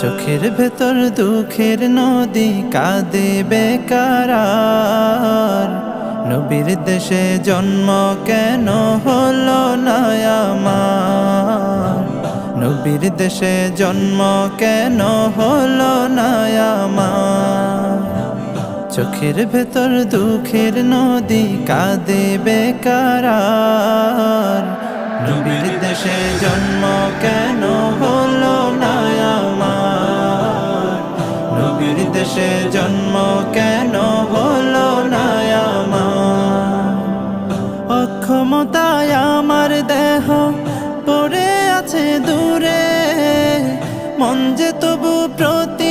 চোখের ভেতর দুঃখের নদী কাঁদে বেকার। নবীর দেশে জন্ম কেন হলো না আমার? নবীর দেশে জন্ম কেন হলো না আমার? চোখের ভেতর দুঃখের নদী কাঁদে বেকার। নবীর দেশে জন্ম কেন হলো না আমার? নবীর দেশে জন্ম কেন হলো না আমার? অক্ষমতায় আমার দেহ পড়ে আছে দূরে, মন যে তবু প্রতি